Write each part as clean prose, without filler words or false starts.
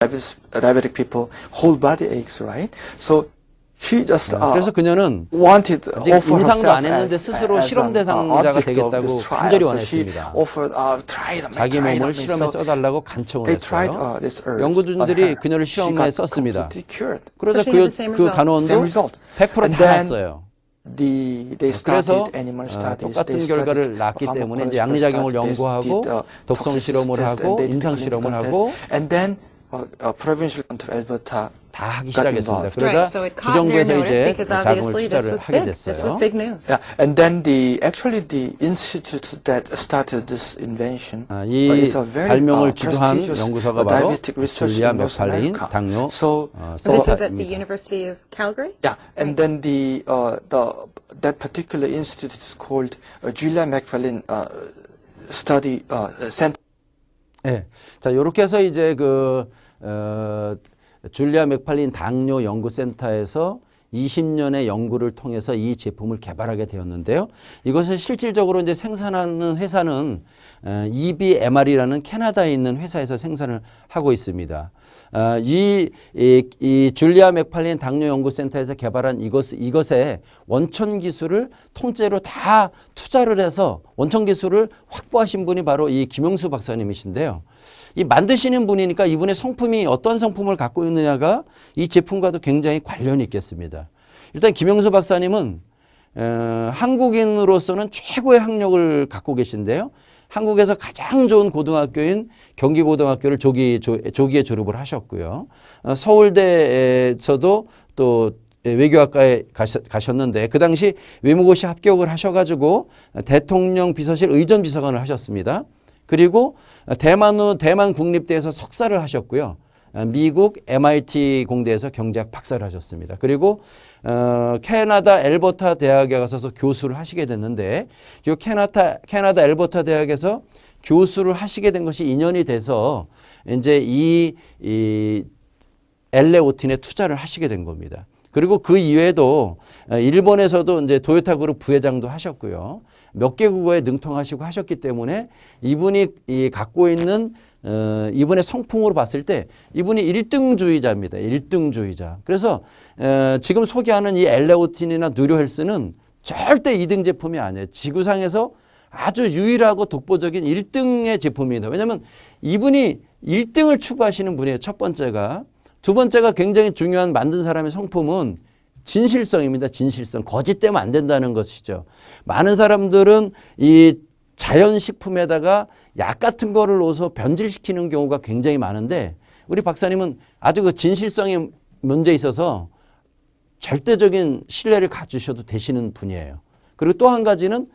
diabetic people whole body aches, right? So she just 그래서 그녀는 wanted 아직 offer 임상도 안 herself 했는데 as, 스스로 as 실험 an 대상자가 object of 되겠다고 this trial. 간절히 So she 원했습니다. offered, try them, 자기 try 몸을 them. 실험에 So 써달라고 간청을 they tried 했어요. this herb on 연구진들이 her. 그녀를 She 실험에 got 썼습니다. completely cured. 그러자 So she had the same 그 results. 간호원도 Same result. 100% And 다 then 났어요. they 그래서 started animal studies. 똑같은 They 결과를 studied 낳기 때문에 이제 pharmacological 양리작용을 studies. 연구하고 They did, 독성 toxicity 실험을 test, 하고 and they did 임상 clinical 실험을 test. 하고 And then provincial of Alberta 다 하기 got 시작했습니다. involved. 그러자 Right, so it caught their 주정부에서 notice 이제 because 자금을 obviously this 투자를 was 하게 big. This was 됐어요. big news. Yeah, and then the institute that started this invention 이 is a very 발명을 주도한 prestigious 연구소가 바로 diabetic research 줄리아 in North 맥팔린 America. 당뇨 So This is at the 센터입니다. University of Calgary? yeah, and then that particular institute is called Julia McFarlane Study Center. 네. 자, 요렇게 해서 이제 줄리아 맥팔린 당뇨 연구센터에서 20년의 연구를 통해서 이 제품을 개발하게 되었는데요. 이것을 실질적으로 이제 생산하는 회사는 EBMR이라는 캐나다에 있는 회사에서 생산을 하고 있습니다. 이 줄리아 맥팔린 당뇨 연구센터에서 개발한 이것의 원천 기술을 통째로 다 투자를 해서 원천 기술을 확보하신 분이 바로 이 김용수 박사님이신데요. 이 만드시는 분이니까 이분의 성품이 어떤 성품을 갖고 있느냐가 이 제품과도 굉장히 관련이 있겠습니다. 일단 김용수 박사님은 한국인으로서는 최고의 학력을 갖고 계신데요. 한국에서 가장 좋은 고등학교인 경기고등학교를 조기에 졸업을 하셨고요. 서울대에서도 또 외교학과에 가셨는데 그 당시 외무고시 합격을 하셔가지고 대통령 비서실 의전비서관을 하셨습니다. 그리고 대만 국립대에서 석사를 하셨고요. 미국 MIT 공대에서 경제학 박사를 하셨습니다. 그리고 캐나다 엘버타 대학에 가서 교수를 하시게 됐는데 이 캐나다 엘버타 대학에서 교수를 하시게 된 것이 인연이 돼서 이제 이 엘레오틴에 투자를 하시게 된 겁니다. 그리고 그 이외에도 일본에서도 이제 도요타 그룹 부회장도 하셨고요. 몇 개 국어에 능통하시고 하셨기 때문에 이분이 갖고 있는 이분의 성품으로 봤을 때 이분이 1등주의자입니다. 1등주의자. 그래서 지금 소개하는 이 엘레오틴이나 누리헬스는 절대 2등 제품이 아니에요. 지구상에서 아주 유일하고 독보적인 1등의 제품입니다. 왜냐하면 이분이 1등을 추구하시는 분이에요. 첫 번째가. 두 번째가 굉장히 중요한 만든 사람의 성품은 진실성입니다. 진실성. 거짓되면 안 된다는 것이죠. 많은 사람들은 이 자연식품에다가 약 같은 거를 넣어서 변질시키는 경우가 굉장히 많은데 우리 박사님은 아주 그 진실성에 문제 있어서 절대적인 신뢰를 가지셔도 되시는 분이에요. 그리고 또 한 가지는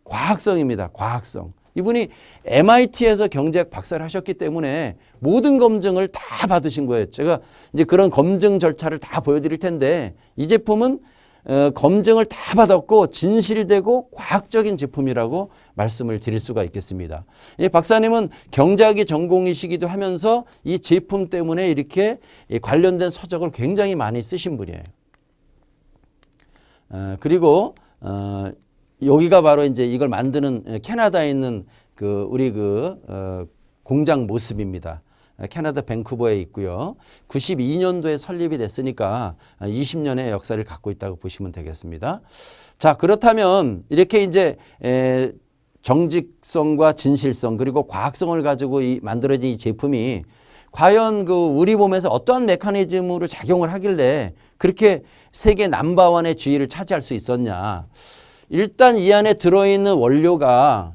과학성입니다. 과학성. 이분이 MIT에서 경제학 박사를 하셨기 때문에 모든 검증을 다 받으신 거예요. 제가 이제 그런 검증 절차를 다 보여드릴 텐데 이 제품은 검증을 다 받았고 진실되고 과학적인 제품이라고 말씀을 드릴 수가 있겠습니다. 이 박사님은 경제학이 전공이시기도 하면서 이 제품 때문에 이렇게 관련된 서적을 굉장히 많이 쓰신 분이에요. 그리고 여기가 바로 이제 이걸 만드는 캐나다에 있는 우리 공장 모습입니다. 캐나다 밴쿠버에 있고요. 92년도에 설립이 됐으니까 20년의 역사를 갖고 있다고 보시면 되겠습니다. 자, 그렇다면 이렇게 이제 정직성과 진실성 그리고 과학성을 가지고 만들어진 이 제품이 과연 우리 몸에서 어떠한 메커니즘으로 작용을 하길래 그렇게 세계 넘버원의 지위를 차지할 수 있었냐. 일단 이 안에 들어있는 원료가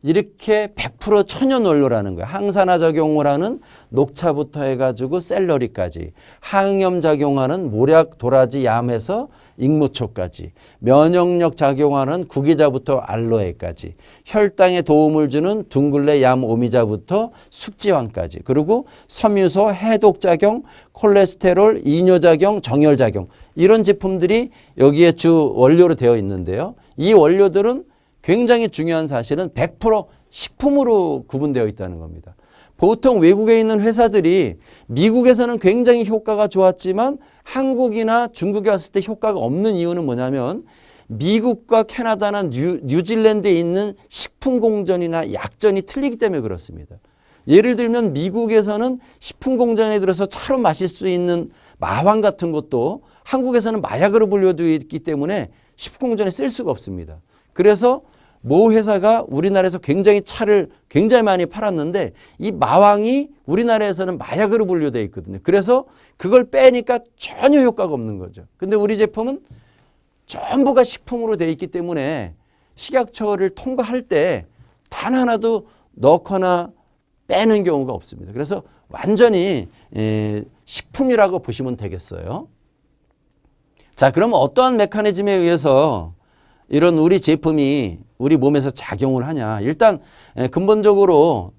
이렇게 100% 천연 원료라는 거예요. 항산화 작용을 하는 녹차부터 해가지고 샐러리까지, 항염 작용하는 모략, 도라지, 얌에서 익무초까지, 면역력 작용하는 구기자부터 알로에까지, 혈당에 도움을 주는 둥글레, 얌, 오미자부터 숙지황까지, 그리고 섬유소, 해독작용, 콜레스테롤, 이뇨작용, 정혈작용 이런 제품들이 여기에 주 원료로 되어 있는데요. 이 원료들은 굉장히 중요한 사실은 100% 식품으로 구분되어 있다는 겁니다. 보통 외국에 있는 회사들이 미국에서는 굉장히 효과가 좋았지만 한국이나 중국에 왔을 때 효과가 없는 이유는 뭐냐면 미국과 캐나다나 뉴질랜드에 있는 식품 공전이나 약전이 틀리기 때문에 그렇습니다. 예를 들면 미국에서는 식품 공장에 들어서 차로 마실 수 있는 마황 같은 것도 한국에서는 마약으로 분류되어 있기 때문에 식품 공장에 쓸 수가 없습니다. 그래서 모 회사가 우리나라에서 굉장히 차를 굉장히 많이 팔았는데 이 마왕이 우리나라에서는 마약으로 분류되어 있거든요. 그래서 그걸 빼니까 전혀 효과가 없는 거죠. 근데 우리 제품은 전부가 식품으로 되어 있기 때문에 식약처를 통과할 때 단 하나도 넣거나 빼는 경우가 없습니다. 그래서 완전히 식품이라고 보시면 되겠어요. 자, 그러면 어떠한 메커니즘에 의해서 이런 우리 제품이 우리 몸에서 작용을 하냐. 일단 근본적으로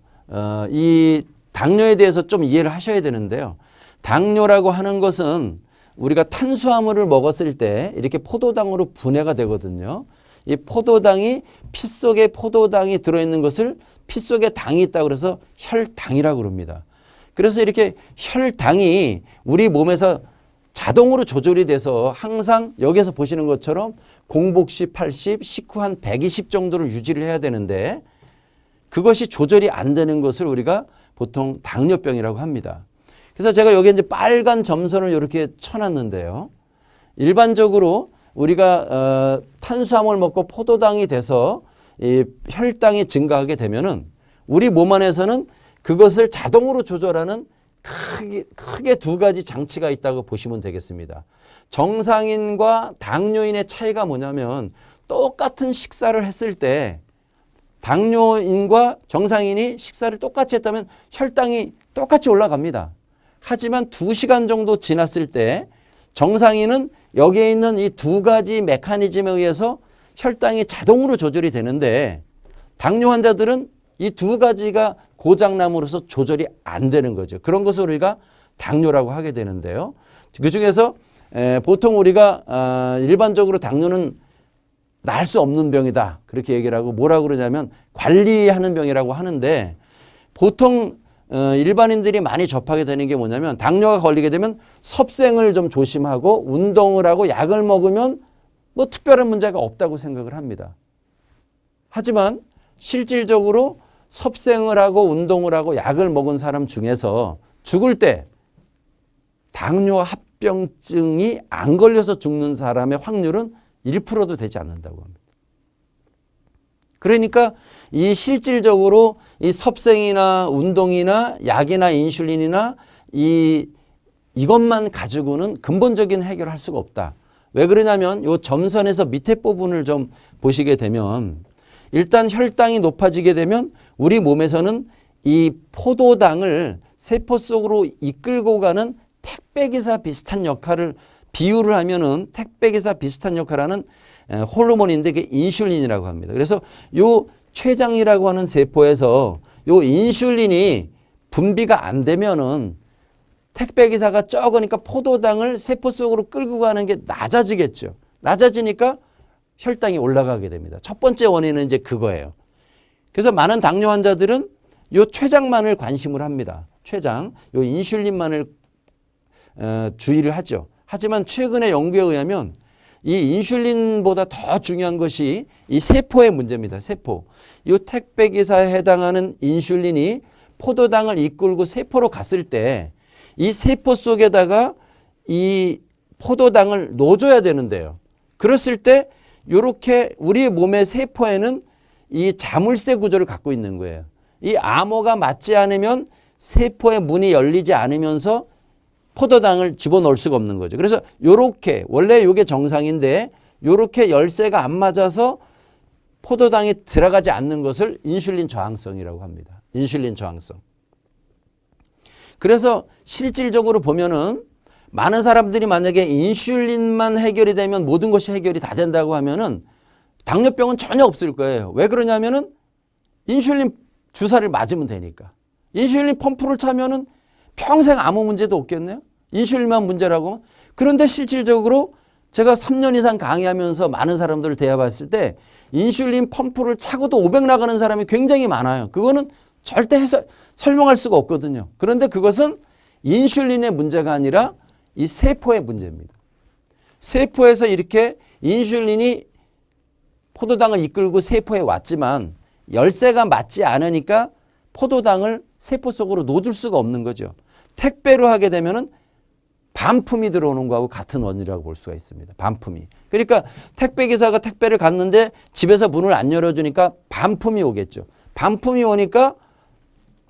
이 당뇨에 대해서 좀 이해를 하셔야 되는데요. 당뇨라고 하는 것은 우리가 탄수화물을 먹었을 때 이렇게 포도당으로 분해가 되거든요. 이 포도당이 피 속에 포도당이 들어있는 것을 피 속에 당이 있다고 그래서 혈당이라고 그럽니다. 그래서 이렇게 혈당이 우리 몸에서 자동으로 조절이 돼서 항상 여기서 보시는 것처럼 공복시 80, 식후 한 120 정도를 유지를 해야 되는데 그것이 조절이 안 되는 것을 우리가 보통 당뇨병이라고 합니다. 그래서 제가 여기 이제 빨간 점선을 이렇게 쳐놨는데요. 일반적으로 우리가 탄수화물 먹고 포도당이 돼서 이 혈당이 증가하게 되면은 우리 몸 안에서는 그것을 자동으로 조절하는 크게 두 가지 장치가 있다고 보시면 되겠습니다. 정상인과 당뇨인의 차이가 뭐냐면 똑같은 식사를 했을 때 당뇨인과 정상인이 식사를 똑같이 했다면 혈당이 똑같이 올라갑니다. 하지만 2시간 정도 지났을 때 정상인은 여기에 있는 이 두 가지 메커니즘에 의해서 혈당이 자동으로 조절이 되는데 당뇨 환자들은 이 두 가지가 고장남으로써 조절이 안 되는 거죠. 그런 것을 우리가 당뇨라고 하게 되는데요. 그중에서 보통 우리가 일반적으로 당뇨는 날 수 없는 병이다. 그렇게 얘기를 하고 뭐라고 그러냐면 관리하는 병이라고 하는데 보통 일반인들이 많이 접하게 되는 게 뭐냐면 당뇨가 걸리게 되면 섭생을 좀 조심하고 운동을 하고 약을 먹으면 뭐 특별한 문제가 없다고 생각을 합니다. 하지만 실질적으로 섭생을 하고 운동을 하고 약을 먹은 사람 중에서 죽을 때 당뇨 합병증이 안 걸려서 죽는 사람의 확률은 1%도 되지 않는다고 합니다. 그러니까 이 실질적으로 이 섭생이나 운동이나 약이나 인슐린이나 이것만 가지고는 근본적인 해결을 할 수가 없다. 왜 그러냐면 이 점선에서 밑에 부분을 좀 보시게 되면 일단 혈당이 높아지게 되면 우리 몸에서는 이 포도당을 세포 속으로 이끌고 가는 택배기사 비슷한 역할을 비유를 하면은 택배기사 비슷한 역할을 하는 호르몬인데 그게 인슐린이라고 합니다. 그래서 요 췌장이라고 하는 세포에서 요 인슐린이 분비가 안 되면은 택배기사가 적으니까 포도당을 세포 속으로 끌고 가는 게 낮아지겠죠. 낮아지니까 혈당이 올라가게 됩니다. 첫 번째 원인은 이제 그거예요. 그래서 많은 당뇨 환자들은 요 췌장만을 관심을 합니다. 췌장, 요 인슐린만을 주의를 하죠. 하지만 최근의 연구에 의하면 이 인슐린보다 더 중요한 것이 이 세포의 문제입니다. 세포. 이 택배기사에 해당하는 인슐린이 포도당을 이끌고 세포로 갔을 때 이 세포 속에다가 이 포도당을 넣어줘야 되는데요. 그랬을 때 이렇게 우리 몸의 세포에는 이 자물쇠 구조를 갖고 있는 거예요. 이 암호가 맞지 않으면 세포의 문이 열리지 않으면서 포도당을 집어넣을 수가 없는 거죠. 그래서 요렇게 원래 이게 정상인데 요렇게 열쇠가 안 맞아서 포도당이 들어가지 않는 것을 인슐린 저항성이라고 합니다. 인슐린 저항성. 그래서 실질적으로 보면은 많은 사람들이 만약에 인슐린만 해결이 되면 모든 것이 해결이 다 된다고 하면은 당뇨병은 전혀 없을 거예요. 왜 그러냐면은 인슐린 주사를 맞으면 되니까. 인슐린 펌프를 차면은 평생 아무 문제도 없겠네요. 인슐린만 문제라고. 그런데 실질적으로 제가 3년 이상 강의하면서 많은 사람들을 대해봤을 때 인슐린 펌프를 차고도 500 나가는 사람이 굉장히 많아요. 그거는 절대 설명할 수가 없거든요. 그런데 그것은 인슐린의 문제가 아니라 이 세포의 문제입니다. 세포에서 이렇게 인슐린이 포도당을 이끌고 세포에 왔지만 열쇠가 맞지 않으니까 포도당을 세포 속으로 놓을 수가 없는 거죠. 택배로 하게 되면은 반품이 들어오는 거하고 같은 원리라고 볼 수가 있습니다. 반품이. 그러니까 택배 기사가 택배를 갔는데 집에서 문을 안 열어주니까 반품이 오겠죠. 반품이 오니까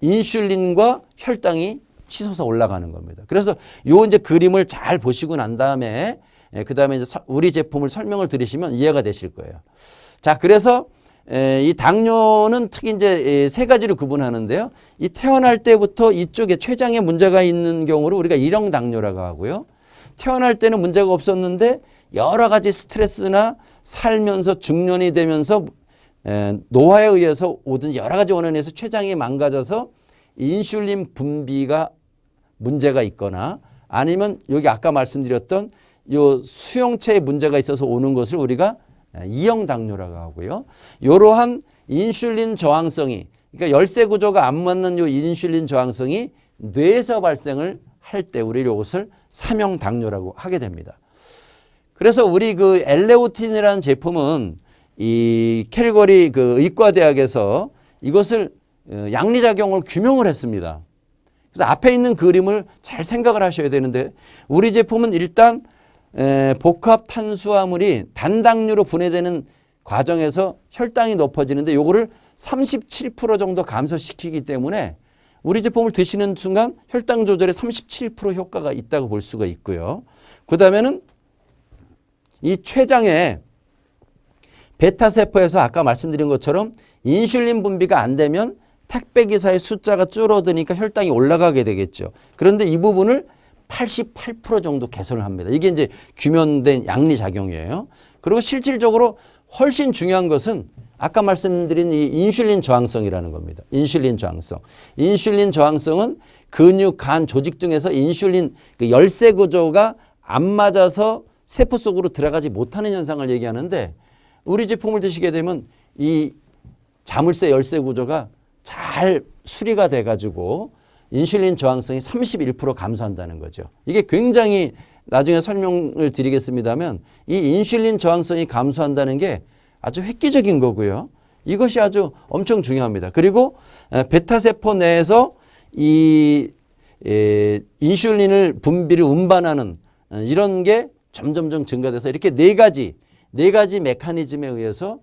인슐린과 혈당이 치솟아 올라가는 겁니다. 그래서 요 이제 그림을 잘 보시고 난 다음에 그 다음에 이제 우리 제품을 설명을 들으시면 이해가 되실 거예요. 자, 그래서 이 당뇨는 특히 이제 세 가지로 구분하는데요. 이 태어날 때부터 이쪽에 췌장에 문제가 있는 경우를 우리가 일형 당뇨라고 하고요. 태어날 때는 문제가 없었는데 여러 가지 스트레스나 살면서 중년이 되면서 노화에 의해서 오든 여러 가지 원인에서 췌장이 망가져서 인슐린 분비가 문제가 있거나 아니면 여기 아까 말씀드렸던 요 수용체에 문제가 있어서 오는 것을 우리가 이형 당뇨라고 하고요. 이러한 인슐린 저항성이, 그러니까 열쇠 구조가 안 맞는 요 인슐린 저항성이 뇌에서 발생을 할 때 우리 이것을 삼형 당뇨라고 하게 됩니다. 그래서 우리 그 엘레오틴이라는 제품은 이 캘거리 그 의과대학에서 이것을 양리작용을 규명을 했습니다. 그래서 앞에 있는 그림을 잘 생각을 하셔야 되는데 우리 제품은 일단 복합 탄수화물이 단당류로 분해되는 과정에서 혈당이 높아지는데 요거를 37% 정도 감소시키기 때문에 우리 제품을 드시는 순간 혈당 조절에 37% 효과가 있다고 볼 수가 있고요. 그 다음에는 이 췌장에 베타세포에서 아까 말씀드린 것처럼 인슐린 분비가 안 되면 택배기사의 숫자가 줄어드니까 혈당이 올라가게 되겠죠. 그런데 이 부분을 88% 정도 개선을 합니다. 이게 이제 규명된 양리작용이에요. 그리고 실질적으로 훨씬 중요한 것은 아까 말씀드린 이 인슐린 저항성이라는 겁니다. 인슐린 저항성. 인슐린 저항성은 근육, 간, 조직 등에서 인슐린 그 열쇠 구조가 안 맞아서 세포 속으로 들어가지 못하는 현상을 얘기하는데 우리 제품을 드시게 되면 이 자물쇠 열쇠 구조가 잘 수리가 돼가지고 인슐린 저항성이 31% 감소한다는 거죠. 이게 굉장히 나중에 설명을 드리겠습니다만 이 인슐린 저항성이 감소한다는 게 아주 획기적인 거고요. 이것이 아주 엄청 중요합니다. 그리고 베타세포 내에서 이 인슐린을 분비를 운반하는 이런 게 점점점 증가돼서 이렇게 네 가지 메커니즘에 의해서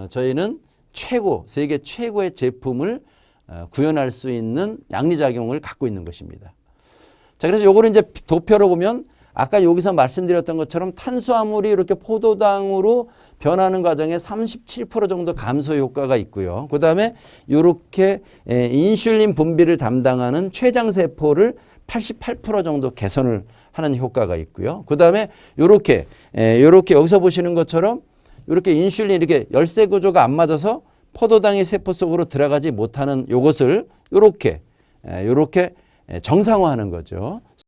저희는 세계 최고의 제품을 구현할 수 있는 양리작용을 갖고 있는 것입니다. 자, 그래서 요거를 이제 도표로 보면 아까 여기서 말씀드렸던 것처럼 탄수화물이 이렇게 포도당으로 변하는 과정에 37% 정도 감소 효과가 있고요. 그 다음에 이렇게 인슐린 분비를 담당하는 췌장세포를 88% 정도 개선을 하는 효과가 있고요. 그 다음에 요렇게 여기서 보시는 것처럼 이렇게 인슐린 이렇게 열쇠 구조가 안 맞아서 포도당이 세포 속으로 들어가지 못하는 요것을 요렇게 정상화하는 거죠.